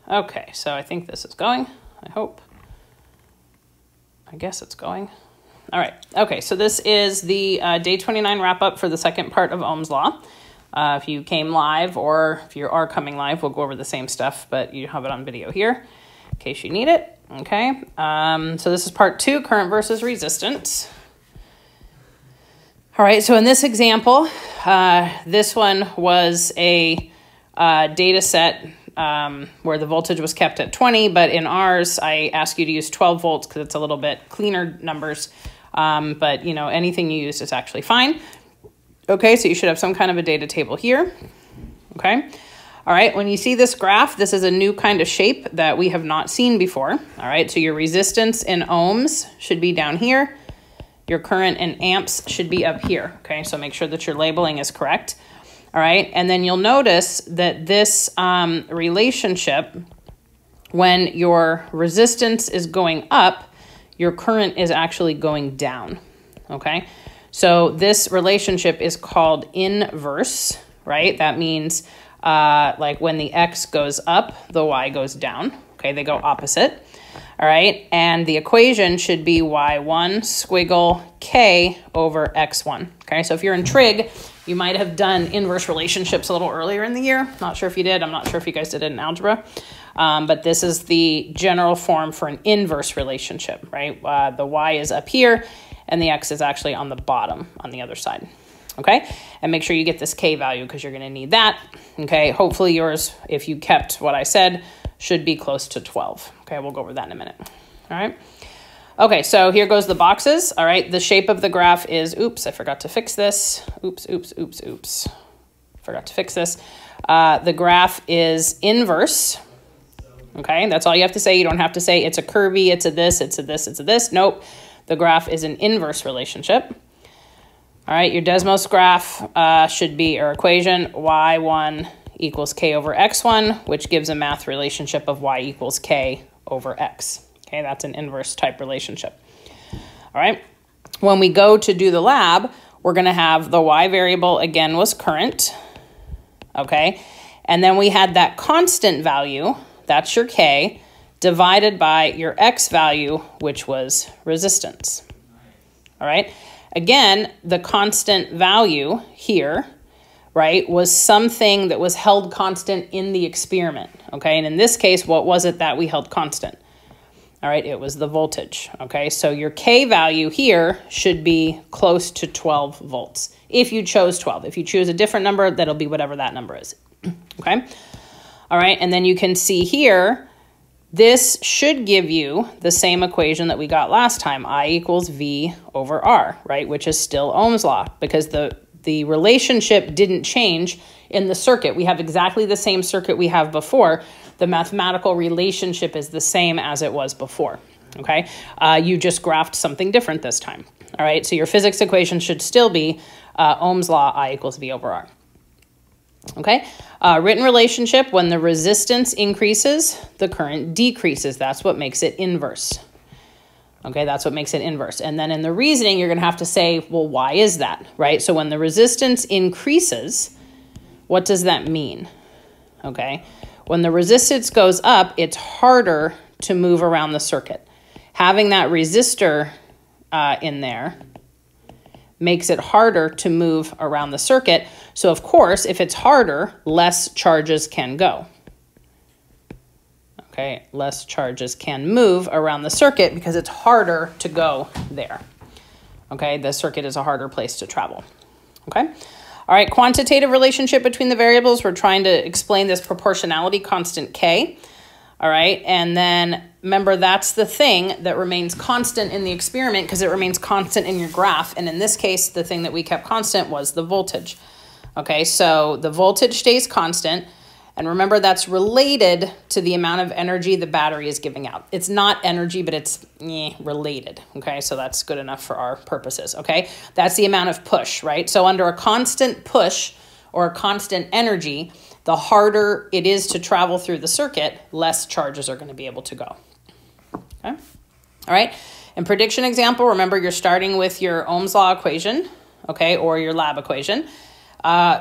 Okay, so I think this is going, I hope. I guess it's going. All right, okay, so this is the day 29 wrap-up for the second part of Ohm's Law. If you came live or if you are coming live, we'll go over the same stuff, but you have it on video here in case you need it, okay? So this is part 2, current versus resistance. All right, so in this example, this one was a data set where the voltage was kept at 20, but in ours, I ask you to use 12 volts because it's a little bit cleaner numbers, but you know, anything you use is actually fine. Okay, so you should have some kind of a data table here, okay? All right, when you see this graph, this is a new kind of shape that we have not seen before, all right? So your resistance in ohms should be down here. Your current in amps should be up here, okay? So make sure that your labeling is correct. All right, and then you'll notice that this relationship, when your resistance is going up, your current is actually going down, okay? So this relationship is called inverse, right? That means like when the X goes up, the Y goes down, okay? They go opposite, all right? And the equation should be Y1 squiggle K over X1, okay? So if you're in trig, you might have done inverse relationships a little earlier in the year. Not sure if you did. I'm not sure if you guys did it in algebra. But this is the general form for an inverse relationship, right? The Y is up here, and the X is actually on the bottom on the other side, okay? And make sure you get this K value because you're going to need that, okay? Hopefully yours, if you kept what I said, should be close to 12, okay? We'll go over that in a minute, all right? Okay, so here goes the boxes. All right, the shape of the graph is, oops, I forgot to fix this. Oops. Forgot to fix this. The graph is inverse. Okay, that's all you have to say. You don't have to say it's a curvy, it's a this, it's a this, it's a this. Nope, the graph is an inverse relationship. All right, your Desmos graph should be, or equation, y1 equals k over x1, which gives a math relationship of y equals k over x. Okay, that's an inverse type relationship. All right, when we go to do the lab, we're going to have the y variable, again, was current, okay? And then we had that constant value, that's your k, divided by your x value, which was resistance. All right, again, the constant value here, right, was something that was held constant in the experiment, okay? And in this case, what was it that we held constant? All right, it was the voltage, okay? So your K value here should be close to 12 volts. If you chose 12. If you choose a different number, that'll be whatever that number is, okay? All right, and then you can see here, this should give you the same equation that we got last time, I equals V over R, right? Which is still Ohm's Law because the relationship didn't change in the circuit. We have exactly the same circuit we have before. The mathematical relationship is the same as it was before, okay? You just graphed something different this time, all right? So your physics equation should still be Ohm's Law, I equals V over R, okay? Written relationship, when the resistance increases, the current decreases. That's what makes it inverse, okay? That's what makes it inverse. And then in the reasoning, you're going to have to say, well, why is that, right? So when the resistance increases, what does that mean, okay? When the resistance goes up, it's harder to move around the circuit. Having that resistor in there makes it harder to move around the circuit. So of course, if it's harder, less charges can go. Okay, less charges can move around the circuit because it's harder to go there. Okay, the circuit is a harder place to travel. Okay. All right, quantitative relationship between the variables. We're trying to explain this proportionality constant K. All right, and then remember that's the thing that remains constant in the experiment because it remains constant in your graph. And in this case, the thing that we kept constant was the voltage. Okay, so the voltage stays constant. And remember that's related to the amount of energy the battery is giving out. It's not energy, but it's related, okay? So that's good enough for our purposes, okay? That's the amount of push, right? So under a constant push or a constant energy, the harder it is to travel through the circuit, less charges are going to be able to go, okay? All right, in prediction example, remember you're starting with your Ohm's Law equation, okay, or your lab equation.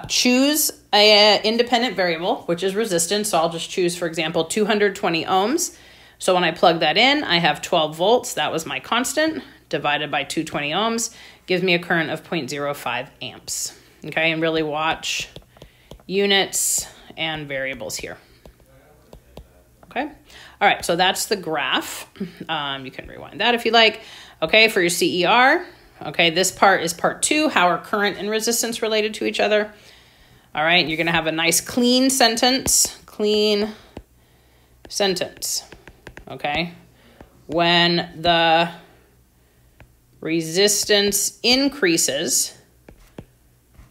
Choose an independent variable, which is resistance. So I'll just choose, for example, 220 ohms. So when I plug that in, I have 12 volts. That was my constant, divided by 220 ohms, gives me a current of 0.05 amps. Okay, and really watch units and variables here. Okay, all right, so that's the graph. You can rewind that if you like. Okay, for your CER, okay, this part is part 2, how are current and resistance related to each other? All right, you're gonna have a nice clean sentence, okay? When the resistance increases,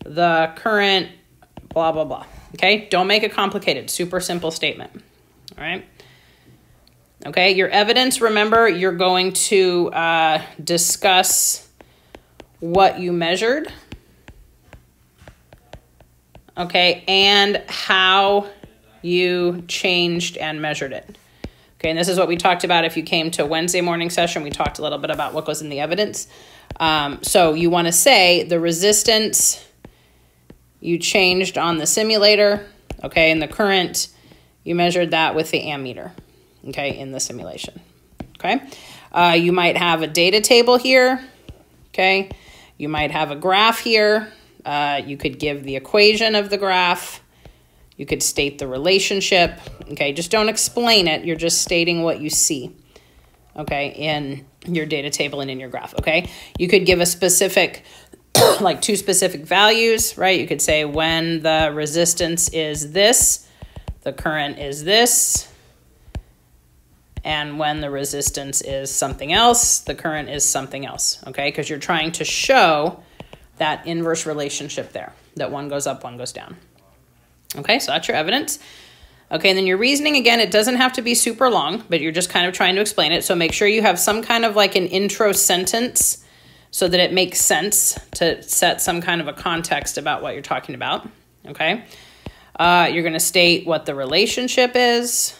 the current, blah, blah, blah, okay? Don't make it complicated, super simple statement, all right? Okay, your evidence, remember, you're going to discuss what you measured, okay, and how you changed and measured it. Okay, and this is what we talked about. If you came to Wednesday morning session, we talked a little bit about what goes in the evidence. So you want to say the resistance you changed on the simulator, okay, and the current, you measured that with the ammeter, okay, in the simulation, okay? You might have a data table here, okay? You might have a graph here. You could give the equation of the graph. You could state the relationship, okay? Just don't explain it. You're just stating what you see, okay, in your data table and in your graph, okay? You could give a specific, like 2 specific values, right? You could say when the resistance is this, the current is this, and when the resistance is something else, the current is something else, okay? Because you're trying to show that inverse relationship there, that one goes up, one goes down. Okay, so that's your evidence. Okay, and then your reasoning, again, it doesn't have to be super long, but you're just kind of trying to explain it. So make sure you have some kind of like an intro sentence so that it makes sense to set some kind of a context about what you're talking about, okay? You're going to state what the relationship is.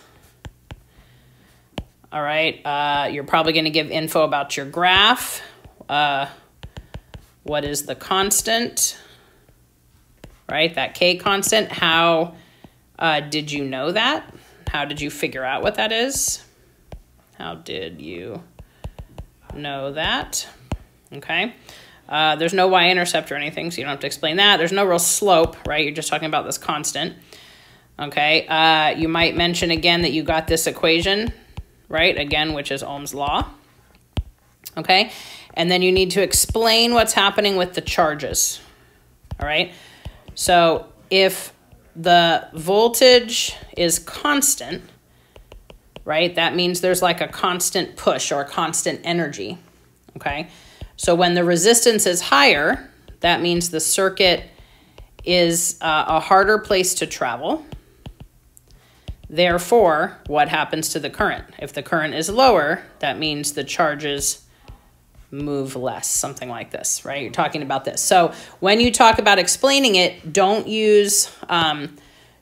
All right, you're probably going to give info about your graph. What is the constant, right? That K constant. How did you know that? How did you figure out what that is? How did you know that? Okay. There's no y-intercept or anything, so you don't have to explain that. There's no real slope, right? You're just talking about this constant. Okay. You might mention again that you got this equation, right? Again, which is Ohm's Law. Okay. And then you need to explain what's happening with the charges. All right. So if the voltage is constant, right, that means there's like a constant push or a constant energy. Okay. So when the resistance is higher, that means the circuit is a harder place to travel. Therefore, what happens to the current? If the current is lower, that means the charges move less, something like this, right? You're talking about this. So when you talk about explaining it, don't use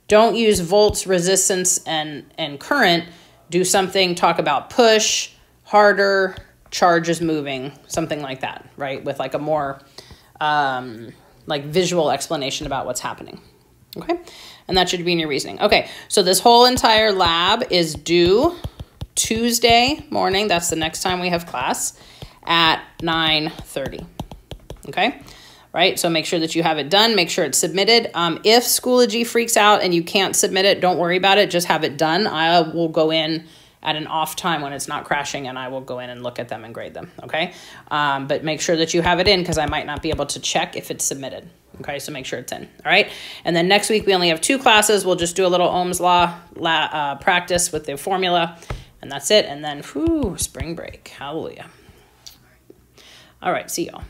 volts, resistance, and current. Do something, talk about push, harder, charges moving, something like that, right? With like a more like visual explanation about what's happening, okay? And that should be in your reasoning. Okay, so this whole entire lab is due Tuesday morning. That's the next time we have class at 9:30, okay? Right, so make sure that you have it done. Make sure it's submitted. If Schoology freaks out and you can't submit it, don't worry about it. Just have it done. I will go in at an off time when it's not crashing, and I will go in and look at them and grade them, okay? But make sure that you have it in because I might not be able to check if it's submitted, okay? So make sure it's in, all right? And then next week we only have 2 classes. We'll just do a little Ohm's Law practice with the formula, and that's it. And then, whew, spring break. Hallelujah. All right, see y'all.